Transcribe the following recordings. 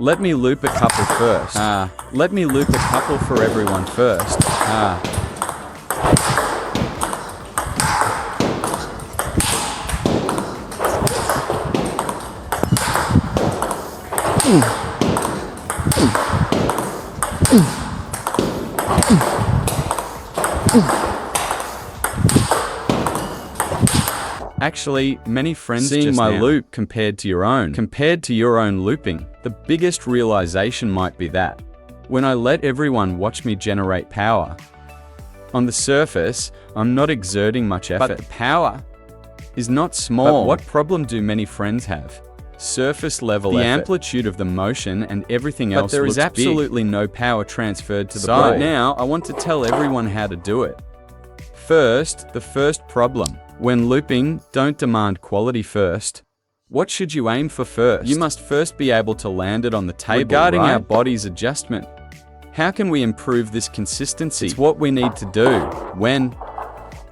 Let me loop a couple first. Let me loop a couple for everyone first. Actually, many friends seeing my loop compared to your own looping, the biggest realization might be that when I let everyone watch me generate power, on the surface, I'm not exerting much effort. But the power is not small. But what problem do many friends have? Surface level effort. The amplitude of the motion and everything else looks big. But there is absolutely no power transferred to the ball. So now, I want to tell everyone how to do it. First, the first problem. When looping, don't demand quality first. What should you aim for first? You must first be able to land it on the table. Regarding our body's adjustment, how can we improve this consistency? It's what we need to do when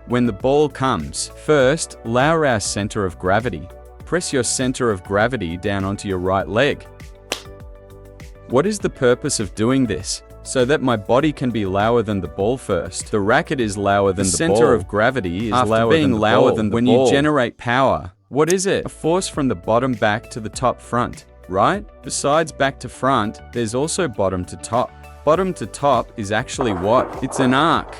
the ball comes. First, lower our center of gravity. Press your center of gravity down onto your right leg. What is the purpose of doing this? So that my body can be lower than the ball first. The racket is lower than the ball. The center of gravity is lower than the ball. When you generate power, what is it? A force from the bottom back to the top front, right? Besides back to front, there's also bottom to top. Bottom to top is actually what? It's an arc.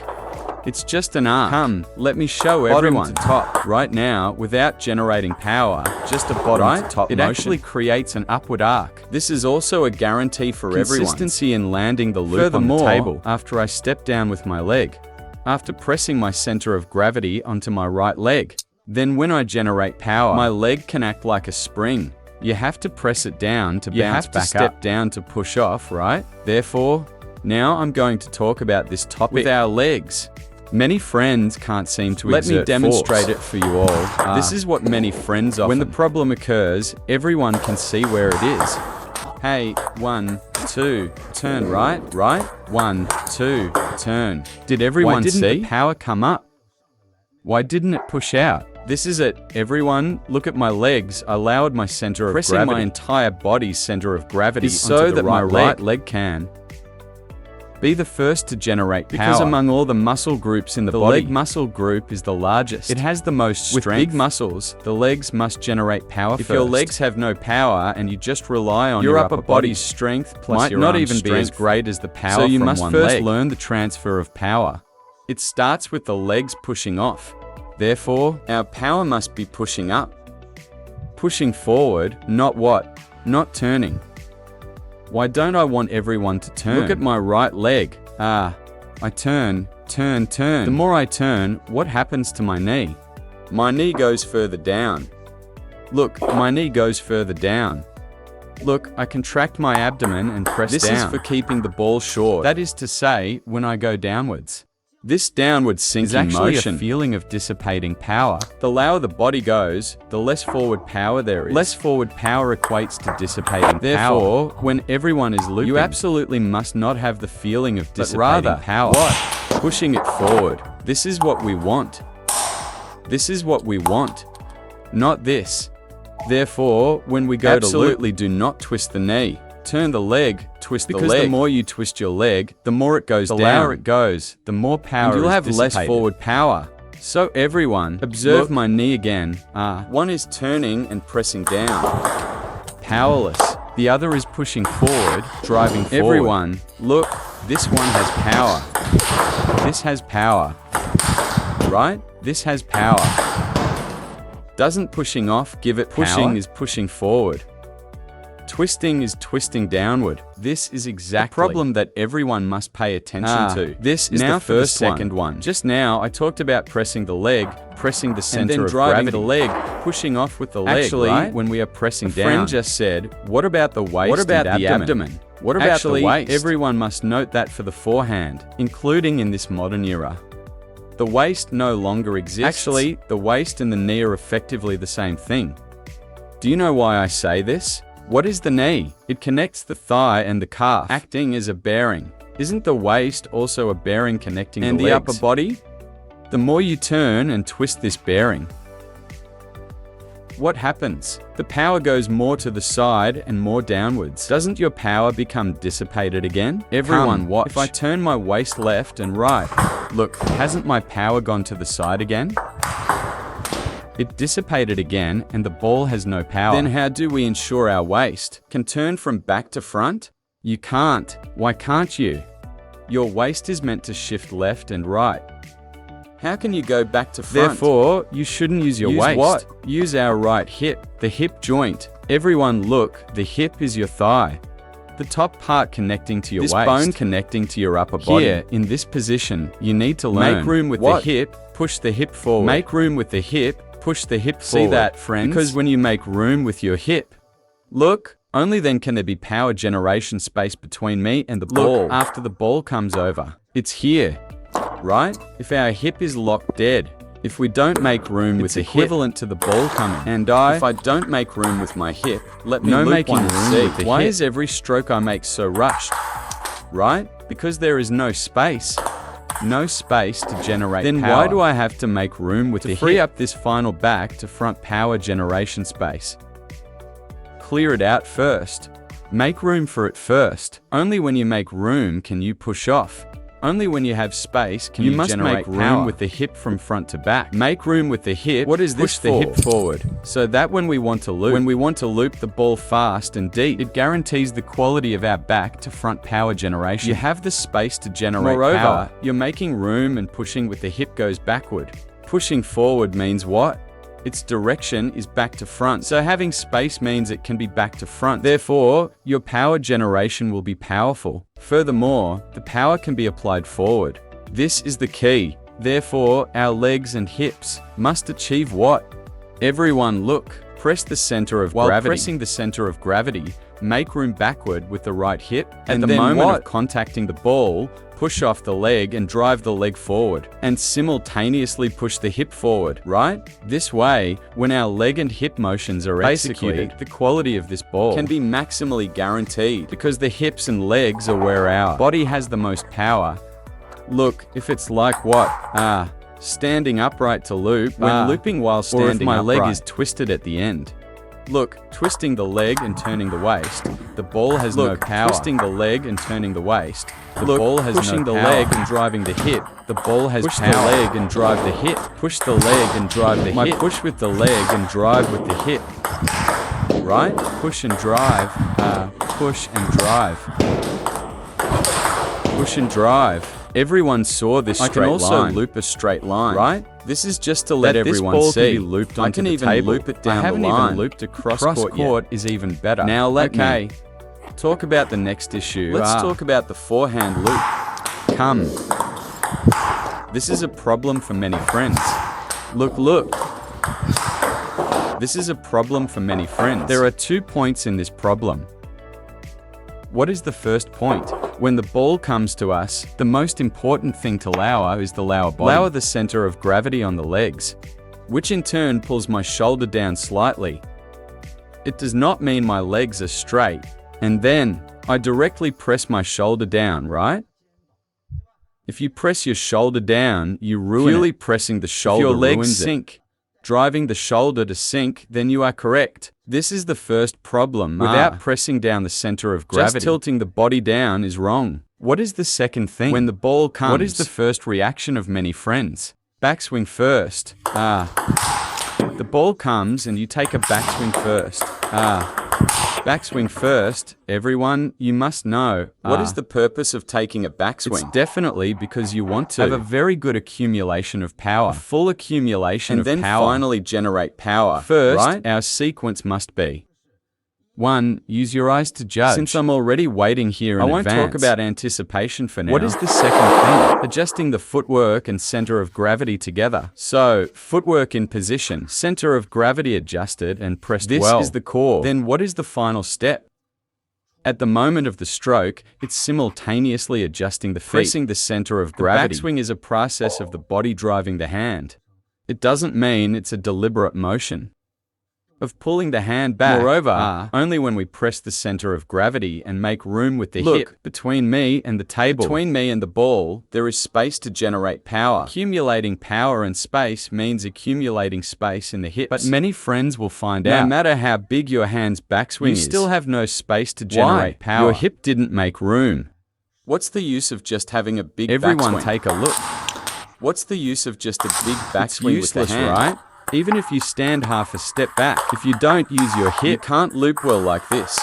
It's just an arc. Come, let me show everyone. Bottom to top. Right now, without generating power, just a bottom to top motion. It actually creates an upward arc. This is also a guarantee for everyone. Consistency in landing the loop on the table. After I step down with my leg, after pressing my center of gravity onto my right leg, then when I generate power, my leg can act like a spring. You have to press it down to bounce back up. You have to step down to push off, right? Therefore, now I'm going to talk about this topic with our legs. Many friends can't seem to exert force. Let me demonstrate it for you all. This is what many friends often. When the problem occurs, everyone can see where it is. Hey, 1, 2, turn right, 1, 2, turn. Did everyone see? Why didn't the power come up? Why didn't it push out? This is it. Everyone, look at my legs. I lowered my center of gravity. Pressing my entire body's center of gravity so that my right leg can be the first to generate power. Because among all the muscle groups in the body, the leg muscle group is the largest. It has the most strength. With big muscles, the legs must generate power first. If your legs have no power and you just rely on your upper body's strength plus your arm strength, might not even be as great as the power from one leg. So you must first learn the transfer of power. It starts with the legs pushing off. Therefore, our power must be pushing up. Pushing forward, not what? Not turning. Why don't I want everyone to turn? Look at my right leg. I turn. The more I turn, what happens to my knee? My knee goes further down. Look, my knee goes further down. Look, I contract my abdomen and press down. This is for keeping the ball short. That is to say, when I go downwards. This downward sinking motion is actually a feeling of dissipating power. The lower the body goes, the less forward power there is. Less forward power equates to dissipating power. Therefore, when everyone is looping, you absolutely must not have the feeling of dissipating power. What? Pushing it forward. This is what we want. This is what we want. Not this. Therefore, when we go to loop, absolutely do not twist the knee. Turn the leg, twist the leg. Because the more you twist your leg, the more it goes down. The lower it goes, the more power you'll have less forward power. So everyone, observe my knee again. One is turning and pressing down. Powerless. The other is pushing forward, driving forward. Everyone, look, this one has power. This has power. Right? This has power. Doesn't pushing off give it power? Pushing is pushing forward. Twisting is twisting downward. This is exactly the problem that everyone must pay attention to. This is now the first second one. Just now, I talked about pressing the leg, pressing the center of gravity, the leg, pushing off with the leg. Actually, when we are pressing down, a friend just said, what about the waist? What about the abdomen? What about the waist? Everyone must note that for the forehand, including in this modern era. The waist no longer exists. Actually, the waist and the knee are effectively the same thing. Do you know why I say this? What is the knee? It connects the thigh and the calf, acting as a bearing. Isn't the waist also a bearing connecting the legs? And the upper body? The more you turn and twist this bearing, what happens? The power goes more to the side and more downwards. Doesn't your power become dissipated again? Everyone watch. If I turn my waist left and right, look, hasn't my power gone to the side again? It dissipated again and the ball has no power. Then how do we ensure our waist can turn from back to front? You can't. Why can't you? Your waist is meant to shift left and right. How can you go back to front? Therefore, you shouldn't use your waist. What? Use our right hip, the hip joint. Everyone look, the hip is your thigh. The top part connecting to your waist. This bone connecting to your upper body. Here, in this position, you need to learn. Make room with the hip, push the hip forward. Make room with the hip, push the hip forward. See that, friends? Because when you make room with your hip, look, only then can there be power generation space between me and the ball. Look, after the ball comes over, it's here, right? If our hip is locked dead, if we don't make room with the equivalent to the ball coming, and if I don't make room with my hip, let me loop making room with the Why hip. Is every stroke I make so rushed? Right? Because there is no space. No space to generate power. Then why do I have to make room with the hip? To free up this final back to front power generation space. Clear it out first. Make room for it first. Only when you make room can you push off. Only when you have space can you generate power. Room with the hip from front to back. Make room with the hip. What is this? Push the hip forward. So that when we want to loop the ball fast and deep, it guarantees the quality of our back to front power generation. You have the space to generate power. You're making room and pushing with the hip goes backward. Pushing forward means what? Its direction is back to front. So having space means it can be back to front. Therefore, your power generation will be powerful. Furthermore, the power can be applied forward. This is the key. Therefore, our legs and hips must achieve what? Everyone look. Press the center of gravity. While pressing the center of gravity, make room backward with the right hip. At the moment of contacting the ball, push off the leg and drive the leg forward, and simultaneously push the hip forward, right? This way, when our leg and hip motions are executed, the quality of this ball can be maximally guaranteed because the hips and legs are where our body has the most power. Look, if it's like what? Standing upright to loop, when looping while standing upright, or if my leg is twisted at the end. Look, twisting the leg and turning the waist, the ball has no power. Twisting the leg and turning the waist, the ball has pushing no power. The leg and driving the hip, the ball has push power. The leg and drive the hip. Push the leg and drive the hip. Push with the leg and drive with the hip. Right? Push and drive. Push and drive. Push and drive. Everyone saw this straight line. I can also loop a straight line, right? This is just to let everyone see. Can be looped onto the table. I can even loop it down the line. I haven't even looped a cross court is even better. Now let me talk about the next issue. Let's talk about the forehand loop. Come. This is a problem for many friends. Look. This is a problem for many friends. There are 2 points in this problem. What is the first point? When the ball comes to us, the most important thing to lower is the lower body. Lower the center of gravity on the legs, which in turn pulls my shoulder down slightly. It does not mean my legs are straight, and then I directly press my shoulder down, right? If you press your shoulder down, you ruin Purely it. Pressing the shoulder if your legs sink. Driving the shoulder to sink, then you are correct. This is the first problem. Without pressing down the center of gravity, just tilting the body down is wrong. What is the second thing? When the ball comes, what is the first reaction of many friends? Backswing first. The ball comes and you take a backswing first. Backswing first. Everyone, you must know. What is the purpose of taking a backswing? It's definitely because you want to have a very good accumulation of power. A full accumulation of power. And then finally generate power. First, right? Our sequence must be 1. Use your eyes to judge. Since I'm already waiting here in advance, I won't talk about anticipation for now. What is the second thing? Adjusting the footwork and center of gravity together. So, footwork in position, center of gravity adjusted and pressed well. This is the core. Then what is the final step? At the moment of the stroke, it's simultaneously adjusting the feet. Pressing the center of gravity. The backswing is a process of the body driving the hand. It doesn't mean it's a deliberate motion. of pulling the hand back. Moreover, only when we press the center of gravity and make room with the hip between me and the table. Between me and the ball, there is space to generate power. Accumulating power and space means accumulating space in the hips. But many friends will find out, no matter how big your hand's backswing is, you still have no space to generate power. Your hip didn't make room. What's the use of just having a big backswing? Everyone take a look. What's the use of just a big backswing with the hand? Right? Even if you stand half a step back, if you don't use your hip, you can't loop well like this.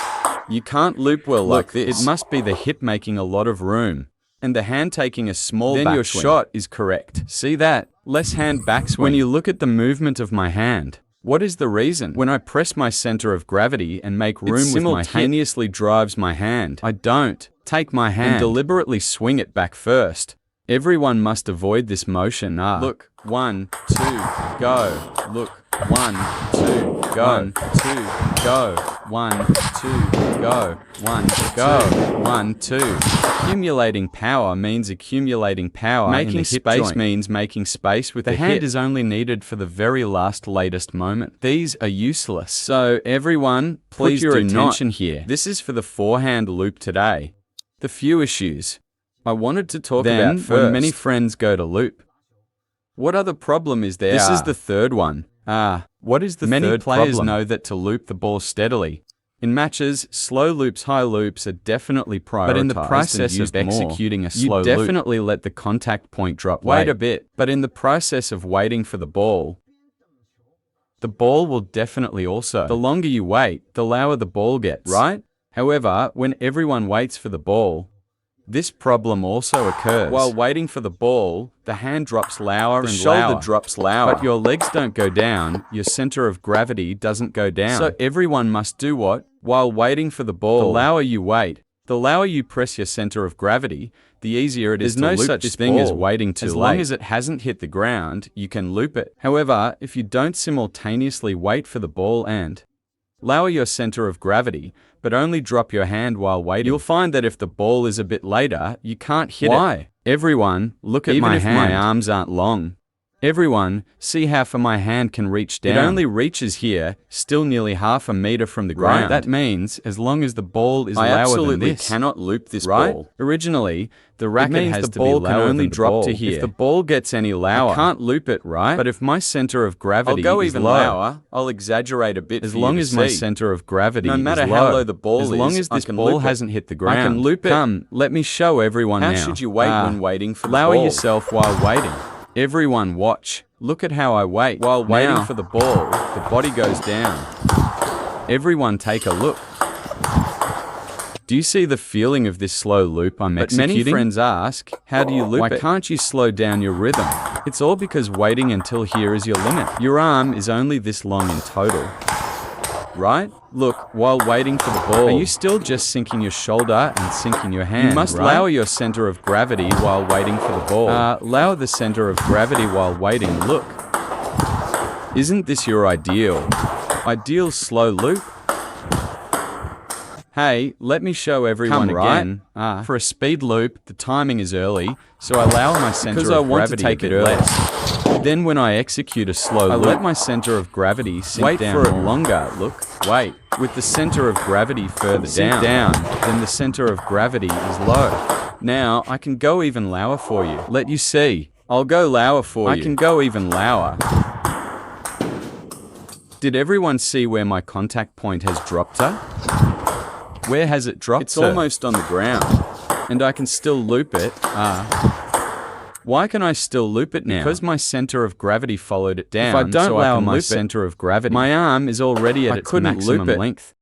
You can't loop well like this. It must be the hip making a lot of room, and the hand taking a small backswing. Then your shot is correct. See that? Less hand backswing. When you look at the movement of my hand, what is the reason? When I press my center of gravity and make room with my hip, simultaneously drives my hand. I don't take my hand and deliberately swing it back first. Everyone must avoid this motion. Look, 1, 2, go. Look, 1, 2, go. 1, 2, go. 1, 2, go. 1, go. 1, 2. Accumulating power means accumulating power. Making space means making space with the hand. The hand is only needed for the very latest moment. These are useless. So everyone, please put your attention here. This is for the forehand loop today. The few issues I wanted to talk about first. When many friends go to loop, what other problem is there? This is the third one. What is the third problem? Many players know that to loop the ball steadily. In matches, slow loops, high loops are definitely prioritized. But in the process of executing a slow loop, you definitely let the contact point drop. Wait a bit. But in the process of waiting for the ball will definitely also. The longer you wait, the lower the ball gets. Right? However, when everyone waits for the ball, this problem also occurs. While waiting for the ball, the hand drops lower and lower. The shoulder drops lower. But your legs don't go down, your center of gravity doesn't go down. So everyone must do what? While waiting for the ball, the lower you wait, the lower you press your center of gravity, the easier it is to loop this ball. There's no such thing as waiting too late. As long as it hasn't hit the ground, you can loop it. However, if you don't simultaneously wait for the ball and lower your center of gravity, but only drop your hand while waiting, you'll find that if the ball is a bit later, you can't hit it. Why? Everyone, look at my hand. Even if my arms aren't long. Everyone, see how far my hand can reach down. It only reaches here, still nearly half a meter from the ground. Right. That means, as long as the ball is lower than this, I absolutely cannot loop this ball. Originally, the racket has to be lower than the ball. Can only drop to here. If the ball gets any lower, I can't loop it, right? But if my center of gravity is low, I'll go even lower. I'll exaggerate a bit as long as my center of gravity is low. No matter how low the ball is, as long as this ball hasn't hit the ground, I can loop it. Come, let me show everyone now. How should you wait when waiting for the ball? Lower yourself while waiting. Everyone watch. Look at how I wait. While waiting for the ball, the body goes down. Everyone take a look. Do you see the feeling of this slow loop I'm executing? Many friends ask, how do you loop it? Why can't you slow down your rhythm? It's all because waiting until here is your limit. Your arm is only this long in total. Right? Look, while waiting for the ball, are you still just sinking your shoulder and sinking your hand? You must lower your center of gravity while waiting for the ball. Lower the center of gravity while waiting. Look. Isn't this your ideal slow loop? Hey, let me show everyone again. For a speed loop, the timing is early, so I lower my center of gravity a bit less. Then when I execute a slow loop, I let my center of gravity sink down. Wait for it longer. Look, wait. With the center of gravity further down, then the center of gravity is low. Now, I can go even lower for you. Let you see. I'll go lower for you. I can go even lower. Did everyone see where my contact point has dropped to? Where has it dropped to? It's almost on the ground. And I can still loop it. Why can I still loop it now? Because my center of gravity followed it down. If I don't lower my center of gravity, my arm is already at its maximum length.